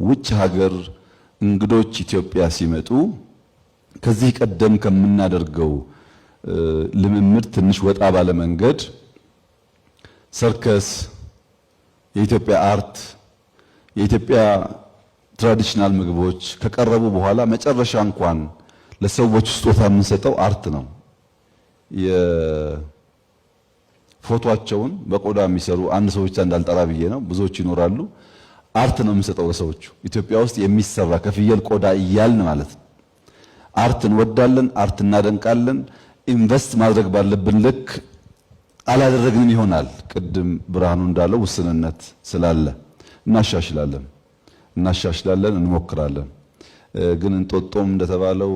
ውጭ ሀገር እንግዶች ኢትዮጵያ ሲመጡ ከዚህ ቀደም ከምናደርገው ልምምድ ትንሽ ወጣ ባለ መንገድ ሰርከስ፣ የኢትዮጵያ አርት፣ የኢትዮጵያ ትራዲሽናል ምግቦች ከቀረቡ በኋላ መጨረሻ እንኳን ለሰዎች ስጦታ የምንሰጠው አርት ነው። የፎቶአቸውን በቆዳ የሚሰሩ አንድ ሰው ብቻ እንዳልጠራ ብዬ ነው፣ ብዙዎች ይኖራሉ። አርት ነው የምንሰጠው ለሰዎች። ኢትዮጵያ ውስጥ የሚሰራ ከፍየል ቆዳ እያልን ማለት ነው። አርት እንወዳለን፣ አርት እናደንቃለን። ኢንቨስት ማድረግ ባለብን ልክ አላደረግንም ይሆናል። ቅድም ብርሃኑ እንዳለው ውስንነት ስላለ እናሻሽላለን፣ እንሞክራለን። ግን እንጦጦም እንደተባለው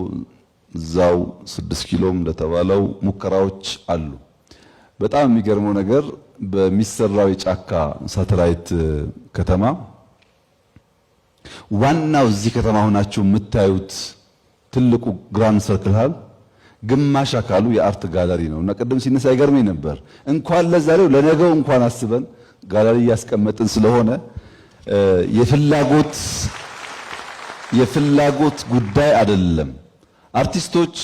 እዛው 6 ኪሎም እንደተባለው ሙከራዎች አሉ። በጣም የሚገርመው ነገር በሚሰራው የጫካ ሳተላይት ከተማ ዋናው እዚህ ከተማ ሆናችሁ የምታዩት ትልቁ ግራንድ ሰርክል ሃል ግማሽ አካሉ የአርት ጋለሪ ነው። እና ቅድም ሲነሳ ይገርመኝ ነበር። እንኳን ለዛሬው ለነገው እንኳን አስበን ጋለሪ እያስቀመጥን ስለሆነ የፍላጎት ጉዳይ አይደለም። አርቲስቶች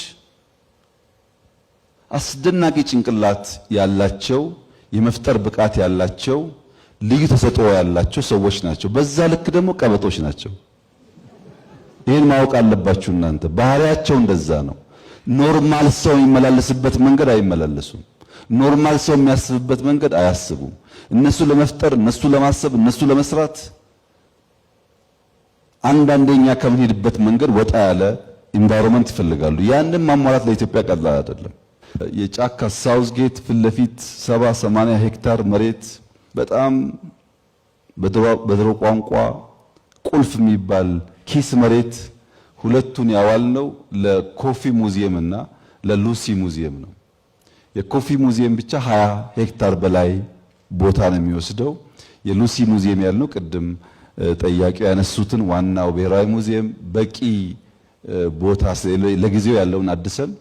አስደናቂ ጭንቅላት ያላቸው፣ የመፍጠር ብቃት ያላቸው፣ ልዩ ተሰጥኦ ያላቸው ሰዎች ናቸው። በዛ ልክ ደግሞ ቀበጦች ናቸው። ይሄን ማወቅ አለባችሁ እናንተ። ባህሪያቸው እንደዛ ነው። ኖርማል ሰው የሚመላለስበት መንገድ አይመላለሱም። ኖርማል ሰው የሚያስብበት መንገድ አያስቡም። እነሱ ለመፍጠር፣ እነሱ ለማሰብ፣ እነሱ ለመስራት አንዳንደኛ ከምንሄድበት መንገድ ወጣ ያለ ኢንቫይሮንመንት ይፈልጋሉ። ያንን ማሟላት ለኢትዮጵያ ቀላል አይደለም። የጫካ ሳውዝ ጌት ፊት ለፊት 70-80 ሄክታር መሬት በጣም በድሮ ቋንቋ ቁልፍ የሚባል ኪስ መሬት ሁለቱን ያዋልነው ለኮፊ ሙዚየም እና ለሉሲ ሙዚየም ነው። የኮፊ ሙዚየም ብቻ 20 ሄክታር በላይ ቦታ ነው የሚወስደው። የሉሲ ሙዚየም ያልነው ቅድም ጠያቂው ያነሱትን ዋናው ብሔራዊ ሙዚየም በቂ ቦታ ለጊዜው ያለውን አድሰን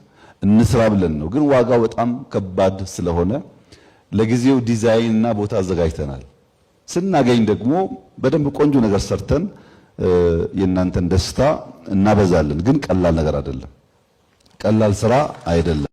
እንስራ ብለን ነው። ግን ዋጋው በጣም ከባድ ስለሆነ ለጊዜው ዲዛይን እና ቦታ አዘጋጅተናል። ስናገኝ ደግሞ በደንብ ቆንጆ ነገር ሰርተን የእናንተን ደስታ እናበዛለን። ግን ቀላል ነገር አይደለም፣ ቀላል ስራ አይደለም።